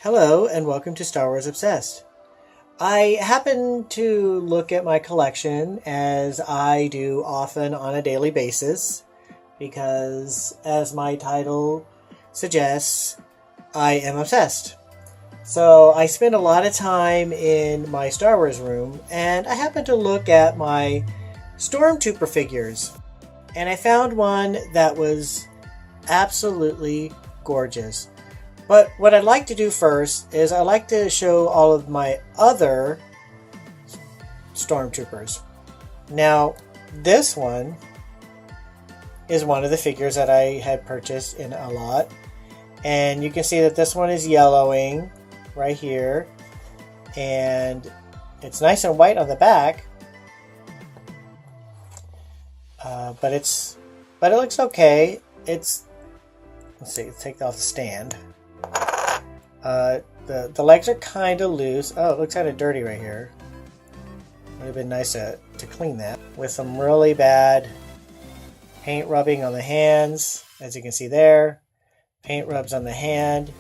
Hello and welcome to Star Wars Obsessed. I happen to look at my collection as I do often on a daily basis because, as my title suggests, I am obsessed. So I spend a lot of time in my Star Wars room and I happen to look at my Stormtrooper figures and I found one that was absolutely gorgeous. But what I'd like to do first is I'd like to show all of my other Stormtroopers. Now, this one is one of the figures that I had purchased in a lot. And you can see that this one is yellowing right here. And it's nice and white on the back. But it looks okay. Let's see, let's take off the stand. The legs are kind of loose. Oh, it looks kind of dirty right here. Would have been nice to clean that. With some really bad paint rubbing on the hands, as you can see there. Paint rubs on the hand.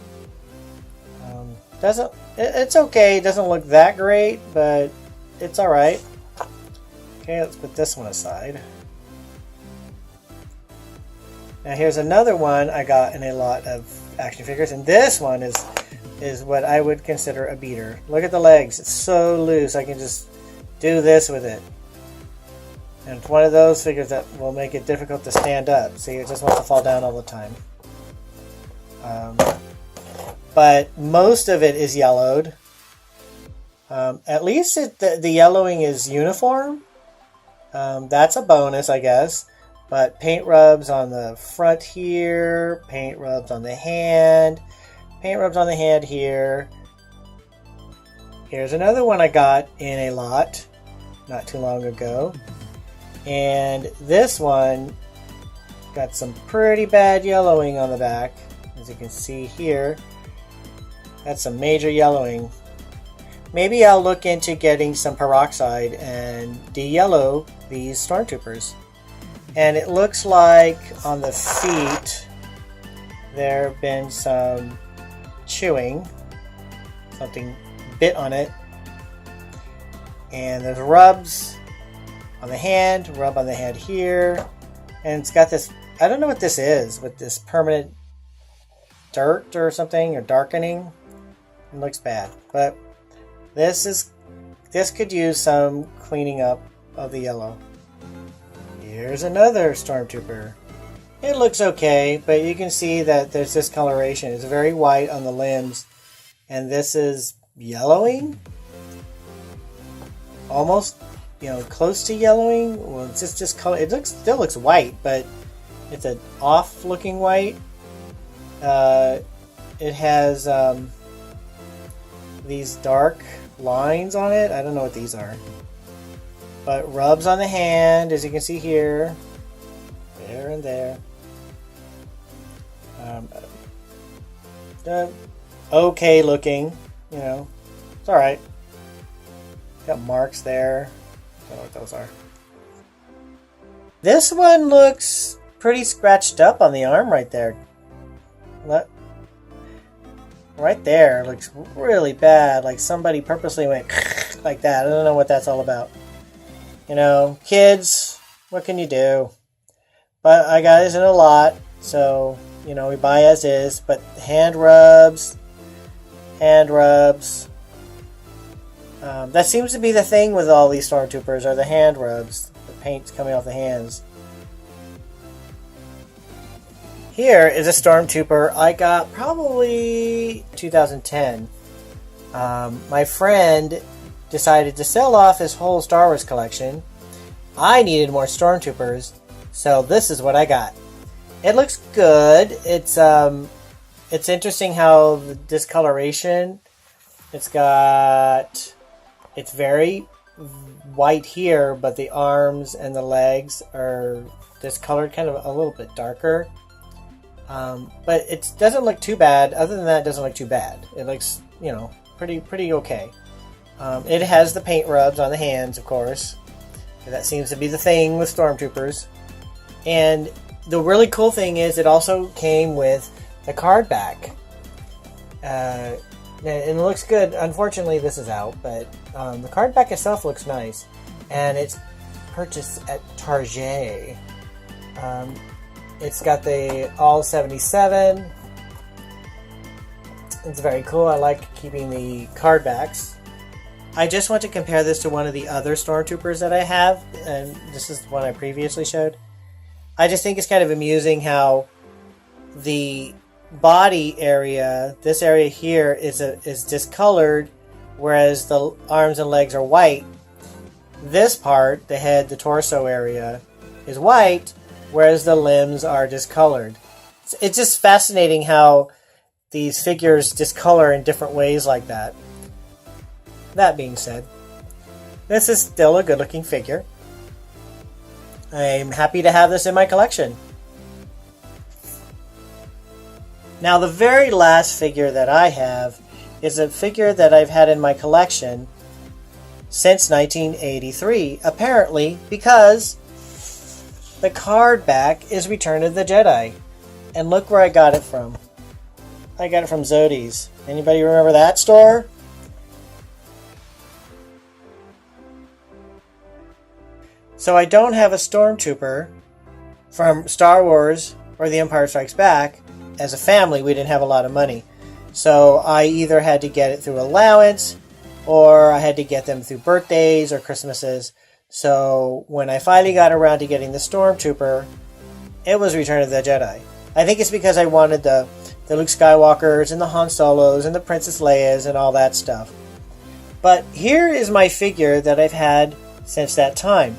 It's okay. It doesn't look that great, but it's all right. Okay, let's put this one aside. Now here's another one I got in a lot of action figures, and this one is what I would consider a beater. Look at the legs. It's so loose. I can just do this with it. And it's one of those figures that will make it difficult to stand up. See, it just wants to fall down all the time. But most of it is yellowed. At least the yellowing is uniform. That's a bonus, I guess. But paint rubs on the front here, paint rubs on the hand, paint rubs on the hand here. Here's another one I got in a lot not too long ago. And this one got some pretty bad yellowing on the back. As you can see here, that's some major yellowing. Maybe I'll look into getting some peroxide and de-yellow these Stormtroopers. And it looks like on the feet there have been some chewing. Something bit on it. And there's rubs on the hand, rub on the hand here. And it's got this, I don't know what this is, but this permanent dirt or something, or darkening. It looks bad. But this could use some cleaning up of the yellow. Here's another Stormtrooper. It looks okay, but you can see that there's discoloration. It's very white on the limbs, and this is yellowing? Almost, close to yellowing. Well, it's just color. It still looks white, but it's an off-looking white. It has these dark lines on it. I don't know what these are. But rubs on the hand, as you can see here. There and there. Okay looking, It's alright. Got marks there. I don't know what those are. This one looks pretty scratched up on the arm right there. Look. Right there looks really bad. Like somebody purposely went like that. I don't know what that's all about. Kids, what can you do? But I got this in a lot, so, we buy as is. But hand rubs. That seems to be the thing with all these Stormtroopers, are the hand rubs. The paint's coming off the hands. Here is a Stormtrooper I got probably 2010. My friend decided to sell off his whole Star Wars collection. I needed more Stormtroopers, so this is what I got. It looks good. It's interesting how the discoloration. It's very white here, but the arms and the legs are discolored, kind of a little bit darker. But it doesn't look too bad. Other than that, it doesn't look too bad. It looks, pretty okay. It has the paint rubs on the hands, of course. That seems to be the thing with Stormtroopers. And the really cool thing is it also came with the card back. And it looks good. Unfortunately, this is out, but the card back itself looks nice. And it's purchased at Target. It's got the all 77. It's very cool. I like keeping the card backs. I just want to compare this to one of the other Stormtroopers that I have, and this is the one I previously showed. I just think it's kind of amusing how the body area, this area here, is discolored, whereas the arms and legs are white. This part, the head, the torso area, is white, whereas the limbs are discolored. It's just fascinating how these figures discolor in different ways like that. That being said, this is still a good looking figure. I'm happy to have this in my collection. Now the very last figure that I have is a figure that I've had in my collection since 1983, apparently because the card back is Return of the Jedi. And look where I got it from. I got it from Zodi's. Anybody remember that store? So I don't have a Stormtrooper from Star Wars or The Empire Strikes Back. As a family, we didn't have a lot of money. So I either had to get it through allowance, or I had to get them through birthdays or Christmases. So when I finally got around to getting the Stormtrooper, it was Return of the Jedi. I think it's because I wanted the Luke Skywalkers and the Han Solos and the Princess Leias and all that stuff. But here is my figure that I've had since that time.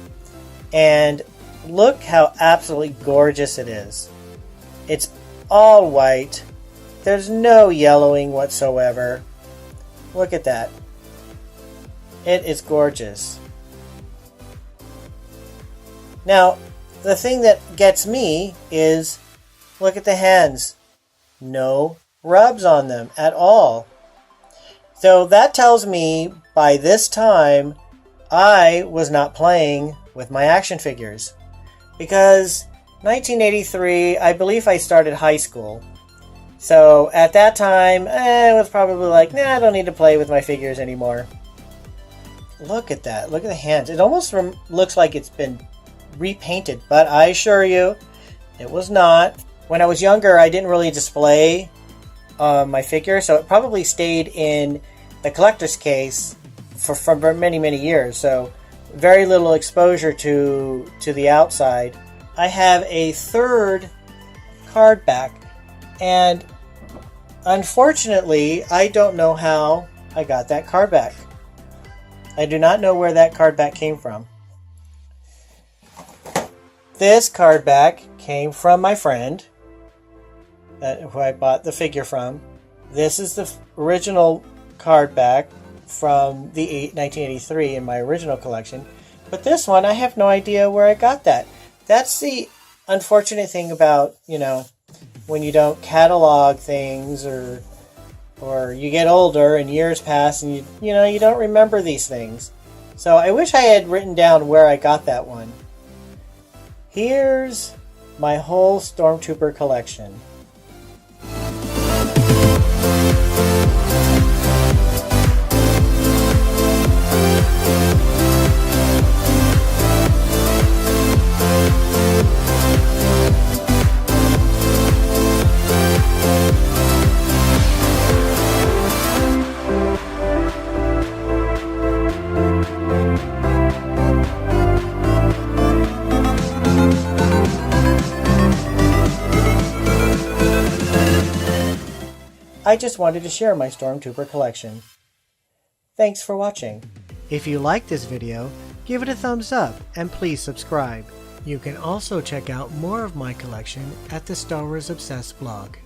And look how absolutely gorgeous it is. It's all white. There's no yellowing whatsoever. Look at that. It is gorgeous. Now, the thing that gets me is, look at the hands. No rubs on them at all. So that tells me by this time I was not playing with my action figures. Because 1983, I believe I started high school. So at that time, I was probably like, nah, I don't need to play with my figures anymore. Look at that. Look at the hands. It almost looks like it's been repainted, but I assure you, it was not. When I was younger, I didn't really display my figure, so it probably stayed in the collector's case for many, many years. So very little exposure to the outside. I have a third card back, and unfortunately, I don't know how I got that card back. I do not know where that card back came from. This card back came from my friend, who I bought the figure from. This is the original card back from the 1983 in my original collection. But this one, I have no idea where I got that. That's the unfortunate thing about, when you don't catalog things, or you get older and years pass and you don't remember these things. So I wish I had written down where I got that one. Here's my whole Stormtrooper collection. I just wanted to share my Stormtrooper collection. Thanks for watching. If you liked this video, give it a thumbs up and please subscribe. You can also check out more of my collection at the Star Wars Obsessed blog.